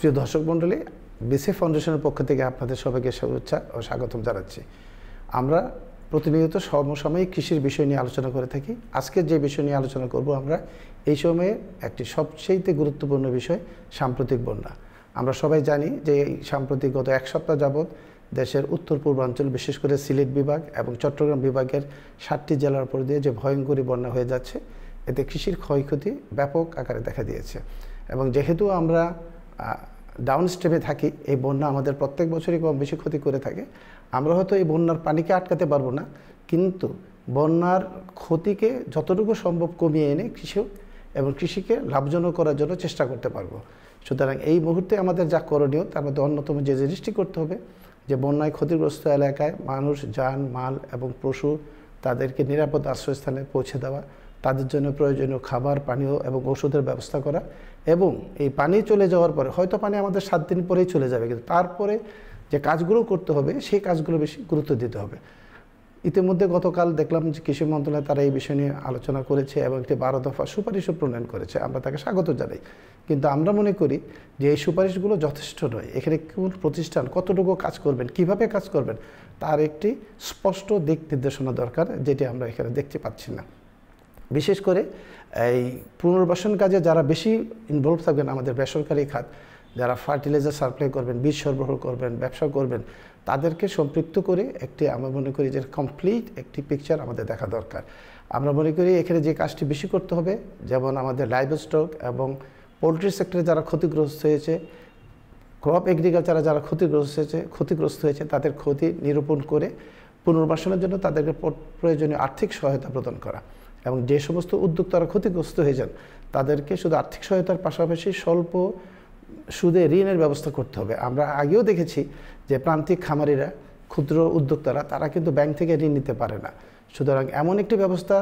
প্রিয় দর্শক মণ্ডলী, বিসি ফাউন্ডেশনের পক্ষ থেকে আপনাদের সবাইকে শুভেচ্ছা ও স্বাগতম জানাচ্ছি। আমরা প্রতিনিয়ত সমসাময়িক কৃষির বিষয় নিয়ে আলোচনা করে থাকি। আজকের যে বিষয় নিয়ে আলোচনা করব আমরা এই সময়ে একটি সবচেয়ে গুরুত্বপূর্ণ বিষয় সাম্প্রতিক বন্যা। আমরা সবাই জানি যে এই সাম্প্রতিক গত এক সপ্তাহ যাবৎ দেশের উত্তর পূর্বাঞ্চল, বিশেষ করে সিলেট বিভাগ এবং চট্টগ্রাম বিভাগের 7টি জেলার উপর দিয়ে যে ভয়ঙ্করী বন্যা হয়ে যাচ্ছে, এতে কৃষির ক্ষয়ক্ষতি ব্যাপক আকারে দেখা দিয়েছে। এবং যেহেতু আমরা ডাউন স্ট্রিমে থাকি, এই বন্যা আমাদের প্রত্যেক বছরই কম বেশি ক্ষতি করে থাকে। আমরা হয়তো এই বন্যার পানিকে আটকাতে পারবো না, কিন্তু বন্যার ক্ষতিকে যতটুকু সম্ভব কমিয়ে এনে কৃষক এবং কৃষিকে লাভজনক করার জন্য চেষ্টা করতে পারবো। সুতরাং এই মুহূর্তে আমাদের যা করণীয় তার মধ্যে অন্যতম যে জিনিসটি করতে হবে, যে বন্যায় ক্ষতিগ্রস্ত এলাকায় মানুষ, যান, মাল এবং পশু তাদেরকে নিরাপদ আশ্রয়স্থানে পৌঁছে দেওয়া, তাদের জন্য প্রয়োজনীয় খাবার, পানীয় এবং ওষুধের ব্যবস্থা করা। এবং এই পানি চলে যাওয়ার পরে, হয়তো পানি আমাদের 7 দিন পরেই চলে যাবে, কিন্তু তারপরে যে কাজগুলো করতে হবে সেই কাজগুলো বেশি গুরুত্ব দিতে হবে। ইতিমধ্যে গতকাল দেখলাম যে কৃষি মন্ত্রণালয় তারা এই বিষয় নিয়ে আলোচনা করেছে এবং একটি 12 দফা সুপারিশও প্রণয়ন করেছে। আমরা তাকে স্বাগত জানাই, কিন্তু আমরা মনে করি যে এই সুপারিশগুলো যথেষ্ট নয়। এখানে কোন প্রতিষ্ঠান কতটুকু কাজ করবেন, কিভাবে কাজ করবেন, তার একটি স্পষ্ট দিক নির্দেশনা দরকার, যেটি আমরা এখানে দেখতে পাচ্ছি না। বিশেষ করে এই পুনর্বাসন কাজে যারা বেশি ইনভলভ থাকবেন, আমাদের বেসরকারি খাত, যারা ফার্টিলাইজার সাপ্লাই করবেন, বীজ সরবরাহ করবেন, ব্যবসা করবেন, তাদেরকে সম্পৃক্ত করে একটি, আমরা মনে করি যে কমপ্লিট একটি পিকচার আমাদের দেখা দরকার। আমরা মনে করি এখানে যে কাজটি বেশি করতে হবে, যেমন আমাদের লাইভ স্টক এবং পোলট্রি সেক্টরে যারা ক্ষতিগ্রস্ত হয়েছে, ক্রপ এগ্রিকালচারে যারা ক্ষতিগ্রস্ত হয়েছে তাদের ক্ষতি নিরূপণ করে পুনর্বাসনের জন্য তাদেরকে প্রয়োজনীয় আর্থিক সহায়তা প্রদান করা। এবং যে সমস্ত উদ্যোক্তারা ক্ষতিগ্রস্ত হয়ে যান তাদেরকে শুধু আর্থিক সহায়তার পাশাপাশি স্বল্প সুদে ঋণের ব্যবস্থা করতে হবে। আমরা আগেও দেখেছি যে প্রান্তিক খামারিরা, ক্ষুদ্র উদ্যোক্তারা, তারা কিন্তু ব্যাংক থেকে ঋণ নিতে পারে না। সুতরাং এমন একটি ব্যবস্থা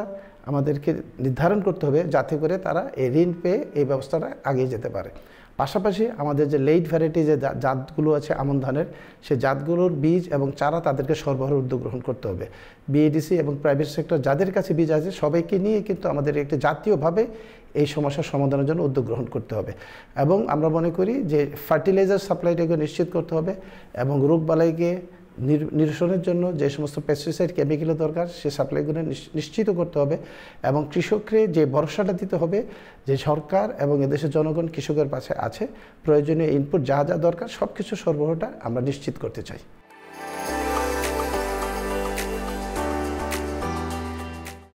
আমাদেরকে নির্ধারণ করতে হবে যাতে করে তারা এই ঋণ পেয়ে এই ব্যবস্থাটা এগিয়ে যেতে পারে। পাশাপাশি আমাদের যে লেট ভ্যারাইটি যে জাতগুলো আছে আমন ধানের, সেই জাতগুলোর বীজ এবং চারা তাদেরকে সরবরাহের উদ্যোগ গ্রহণ করতে হবে। বিএডিসি এবং প্রাইভেট সেক্টর যাদের কাছে বীজ আছে সবাইকে নিয়ে কিন্তু আমাদের একটি জাতীয়ভাবে এই সমস্যার সমাধানের জন্য উদ্যোগ গ্রহণ করতে হবে। এবং আমরা মনে করি যে ফার্টিলাইজার সাপ্লাইটাকে নিশ্চিত করতে হবে এবং রোগবালাইকে নিরসনের জন্য যে সমস্ত পেস্টিসাইড, কেমিক্যালের দরকার সে সাপ্লাইগুলো নিশ্চিত করতে হবে। এবং কৃষককে যে ভরসাটা দিতে হবে যে সরকার এবং এদেশের জনগণ কৃষকের পাশে আছে, প্রয়োজনীয় ইনপুট যা যা দরকার সব কিছু সরবরাহটা আমরা নিশ্চিত করতে চাই।